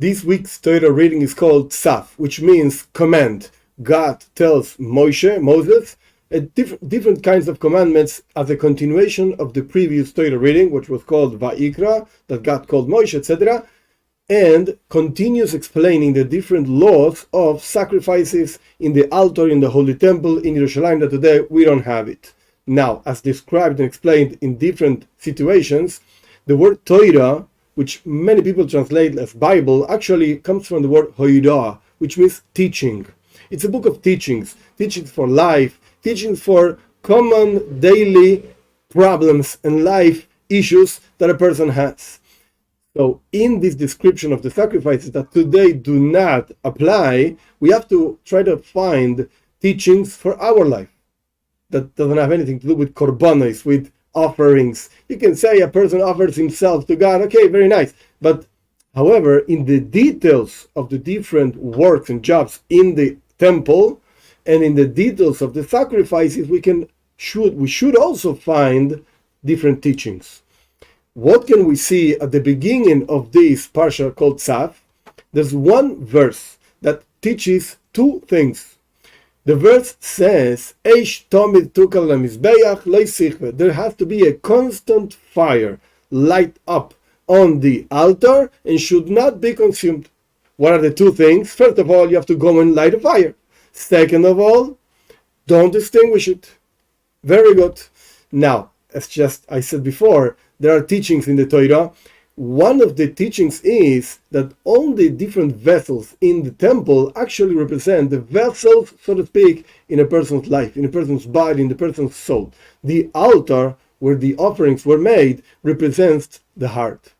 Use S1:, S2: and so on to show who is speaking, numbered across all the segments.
S1: This week's Torah reading is called Tzav, which means command. God tells Moses, different kinds of commandments as a continuation of the previous Torah reading, which was called Va'ikra, that God called Moshe, etc., and continues explaining the different laws of sacrifices in the altar, in the Holy Temple, in Yerushalayim, that today we don't have it. Now, as described and explained in different situations, the word Torah, which many people translate as Bible, actually comes from the word hoirah, which means teaching. It's a book of teachings for life, teachings for common daily problems and life issues that a person has. So in this description of the sacrifices that today do not apply, we have to try to find teachings for our life that doesn't have anything to do with korbanos, with offerings. You can say a person offers himself to God, okay, very nice. But however, in the details of the different works and jobs in the temple and in the details of the sacrifices, we should also find different teachings. What can we see at the beginning of this parsha called Tzav? There's one verse that teaches two things. The verse says, there has to be a constant fire light up on the altar and should not be consumed. What are the two things? First of all, you have to go and light a fire. Second of all, don't extinguish it. Very good. Now, as just I said before, there are teachings in the Torah. One of the teachings is that all the different vessels in the temple actually represent the vessels, so to speak, in a person's life, in a person's body, in the person's soul. The altar, where the offerings were made, represents the heart.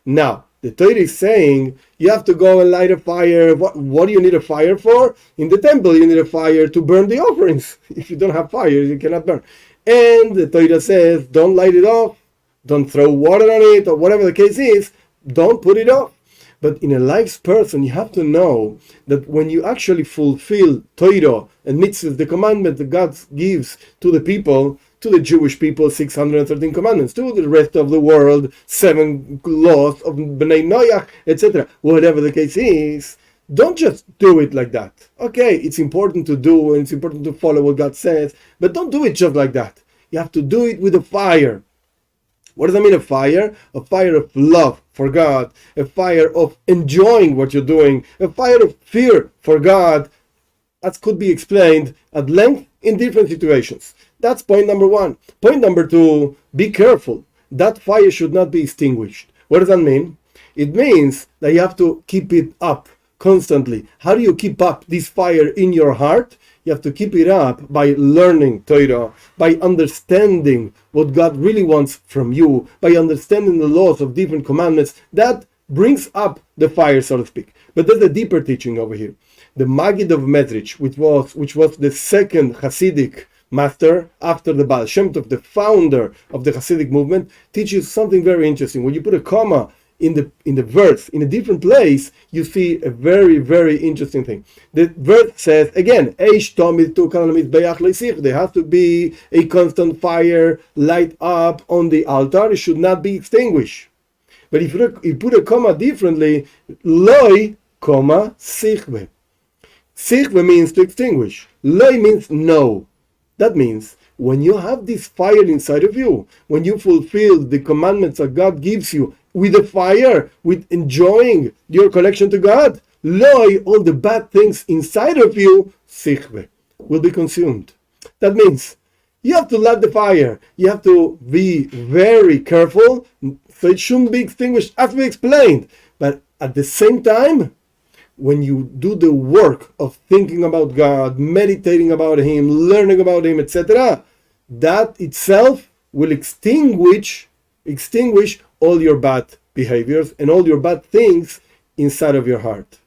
S1: Now, the Torah is saying you have to go and light a fire. What do you need a fire for? In the temple, you need a fire to burn the offerings. If you don't have fire, you cannot burn. And the Torah says, don't light it off. Don't throw water on it, or whatever the case is, don't put it off. But in a life's person, you have to know that when you actually fulfill Torah and mitzvahs, the commandment that God gives to the people, to the Jewish people, 613 commandments, to the rest of the world, 7 laws of Bnei Noach, etc., whatever the case is, don't just do it like that. Okay, it's important to do, and it's important to follow what God says, but don't do it just like that. You have to do it with a fire. What does that mean, a fire? A fire of love for God, a fire of enjoying what you're doing, a fire of fear for God, as could be explained at length in different situations. That's point number one. Point number two, be careful. That fire should not be extinguished. What does that mean? It means that you have to keep it up constantly. How do you keep up this fire in your heart? You have to keep it up by learning Torah, by understanding what God really wants from you, by understanding the laws of different commandments. That brings up the fire, so to speak. But there's a deeper teaching over here. The Maggid of Medrich, which was the second Hasidic master after the Baal Shem Tov, the founder of the Hasidic movement, teaches something very interesting. When you put a comma in the verse in a different place, you see a very, very interesting thing. The verse says again, there has to be a constant fire light up on the altar. It should not be extinguished. But if you put a comma differently, loi, comma, sichve. Sichve means to extinguish. Loi means no. That means when you have this fire inside of you, when you fulfill the commandments that God gives you with a fire, with enjoying your connection to God, loi, all the bad things inside of you, sichve, will be consumed. That means you have to light the fire. You have to be very careful, so it shouldn't be extinguished, as we explained. But at the same time, when you do the work of thinking about God, meditating about Him, learning about Him, etc., that itself will extinguish all your bad behaviors and all your bad things inside of your heart.